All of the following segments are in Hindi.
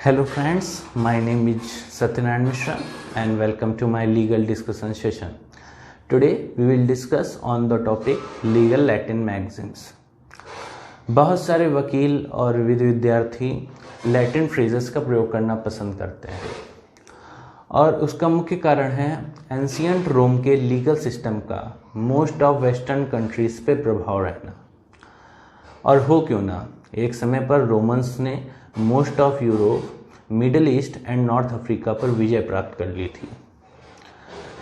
Hello friends, my name is Satyanarayan Mishra and welcome to my legal discussion session. Today we will discuss on the topic legal Latin maxims. बहुत सारे वकील और विद्यार्थी लैटिन फ्रेजेस का प्रयोग करना पसंद करते हैं और उसका मुख्य कारण है एंशियंट रोम के लीगल सिस्टम का मोस्ट ऑफ वेस्टर्न कंट्रीज पे प्रभाव रहना। और हो क्यों ना, एक समय पर रोमन्स ने most of Europe, middle east and north Africa पर विजय प्राप्त कर ली थी।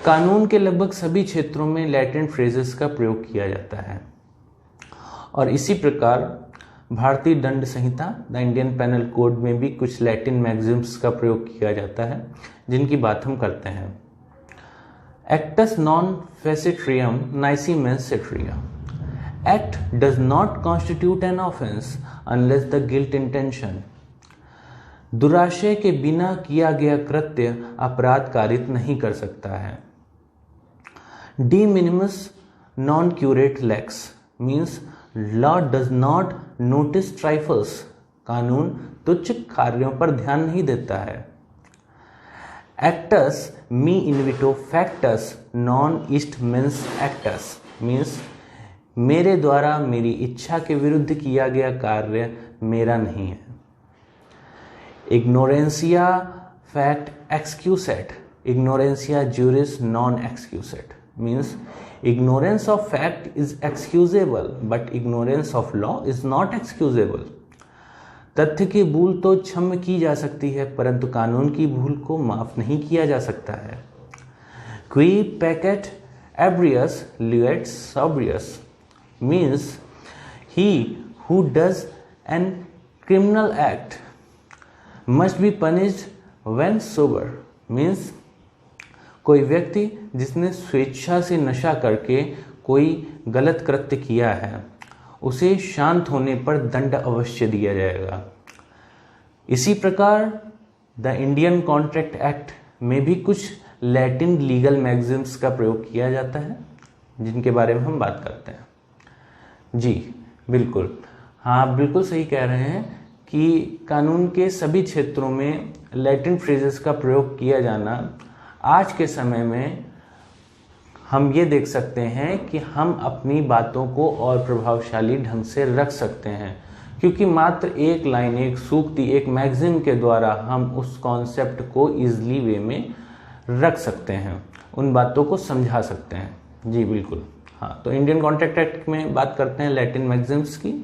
कानून के लगभग सभी क्षेत्रों में लैटिन फ्रेजेस का प्रयोग किया जाता है और इसी प्रकार भारतीय दंड संहिता द इंडियन पेनल कोड में भी कुछ लैटिन मैक्सिम्स का प्रयोग किया जाता है, जिनकी बात हम करते हैं। एक्टस नॉन फेसिट्रियम नाइसी मेंस सेट्रिया। Act does not constitute an offense unless the guilt intention। दुराशय के बिना किया गया कृत्य अपराध कारित नहीं कर सकता है। De minimis non curate lex means law does not notice trifles। कानून तुच्छ कार्यों पर ध्यान नहीं देता है। Actus me invito factus non est mens actus means मेरे द्वारा मेरी इच्छा के विरुद्ध किया गया कार्य मेरा नहीं है। इग्नोरेंसिया फैक्ट एक्सक्यूसेट, इग्नोरेंसिया जुरिस नॉन एक्सक्यूसेट means ignorance of fact is excusable but ignorance of law is not excusable। तथ्य की भूल तो क्षम्य की जा सकती है परंतु कानून की भूल को माफ नहीं किया जा सकता है। Qui pecet ebrius luet sobrius means he who does an criminal act must be punished when sober means कोई व्यक्ति जिसने स्वेच्छा से नशा करके कोई गलत कृत्य किया है उसे शांत होने पर दंड अवश्य दिया जाएगा। इसी प्रकार द इंडियन कॉन्ट्रैक्ट एक्ट में भी कुछ लैटिन लीगल मैक्सिम्स का प्रयोग किया जाता है, जिनके बारे में हम बात करते हैं। जी बिल्कुल, हाँ आप बिल्कुल सही कह रहे हैं कि कानून के सभी क्षेत्रों में लैटिन फ्रेजेस का प्रयोग किया जाना आज के समय में हम ये देख सकते हैं कि हम अपनी बातों को और प्रभावशाली ढंग से रख सकते हैं, क्योंकि मात्र एक लाइन, एक सूक्ति, एक मैगज़िन के द्वारा हम उस कॉन्सेप्ट को ईजिली वे में रख सकते हैं, उन बातों को समझा सकते हैं। जी बिल्कुल, हाँ तो इंडियन कॉन्ट्रैक्ट एक्ट में बात करते हैं लैटिन मैक्सिम्स की।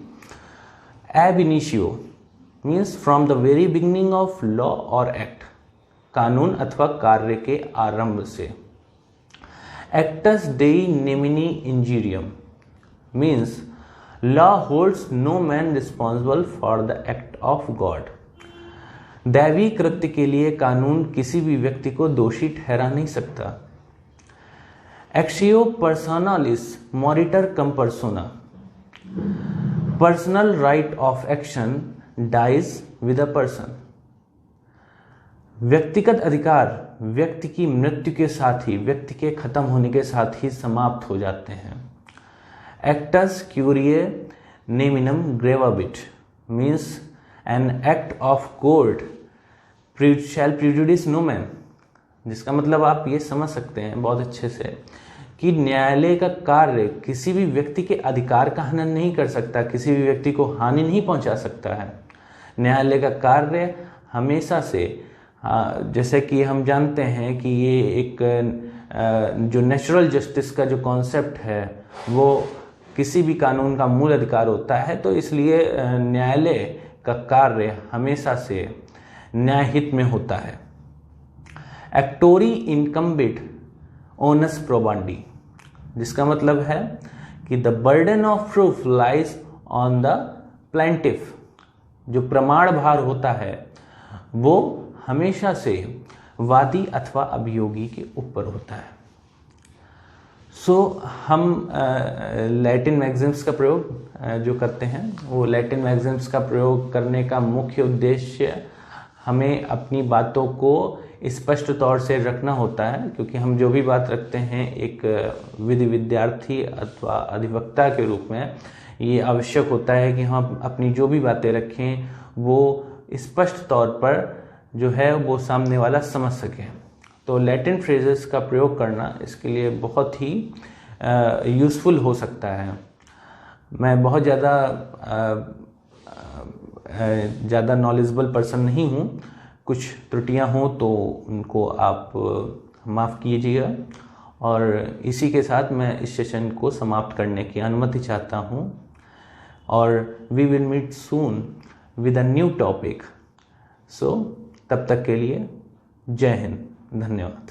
एब इनिशियो means from the very beginning of law और एक्ट, कानून अथवा कार्य के आरंभ से। एक्टस डेई नेमिनी इंजीरियम means law holds no man responsible for the act of God. दैवी कृत्य के लिए कानून किसी भी व्यक्ति को दोषी ठहरा नहीं सकता। एक्शियो पर्सोनालिस मॉरिटर कम पर्सोना, personal right of action dies with a person. व्यक्तिगत अधिकार व्यक्ति की मृत्यु के साथ ही, व्यक्ति के खत्म होने के साथ ही समाप्त हो जाते हैं। एक्टस क्यूरिए नेमिनम ग्रेवाबिट means an act of court shall prejudice no man, जिसका मतलब आप ये समझ सकते हैं बहुत अच्छे से कि न्यायालय का कार्य किसी भी व्यक्ति के अधिकार का हनन नहीं कर सकता, किसी भी व्यक्ति को हानि नहीं पहुंचा सकता है। न्यायालय का कार्य हमेशा से, जैसे कि हम जानते हैं कि ये एक जो नेचुरल जस्टिस का जो कॉन्सेप्ट है वो किसी भी कानून का मूल अधिकार होता है, तो इसलिए न्यायालय का कार्य हमेशा से न्यायहित में होता है। एक्टोरी इनकम्बिट ओनस प्रोबांडी, जिसका मतलब है कि the burden of proof lies on the plaintiff. जो प्रमाण भार होता है वो हमेशा से वादी अथवा अभियोगी के ऊपर होता है। हम लैटिन मैक्सिम्स का प्रयोग जो करते हैं वो लैटिन मैक्सिम्स का प्रयोग करने का मुख्य उद्देश्य हमें अपनी बातों को स्पष्ट तौर से रखना होता है, क्योंकि हम जो भी बात रखते हैं एक विद्यार्थी अथवा अधिवक्ता के रूप में ये आवश्यक होता है कि हम अपनी जो भी बातें रखें वो स्पष्ट तौर पर जो है वो सामने वाला समझ सके। तो लैटिन फ्रेजेस का प्रयोग करना इसके लिए बहुत ही यूज़फुल हो सकता है। मैं बहुत ज़्यादा नॉलेजेबल पर्सन नहीं हूँ, कुछ त्रुटियाँ हों तो उनको आप माफ़ कीजिएगा। और इसी के साथ मैं इस सेशन को समाप्त करने की अनुमति चाहता हूँ, और we will meet soon with a new topic. So तब तक के लिए जय हिंद, धन्यवाद।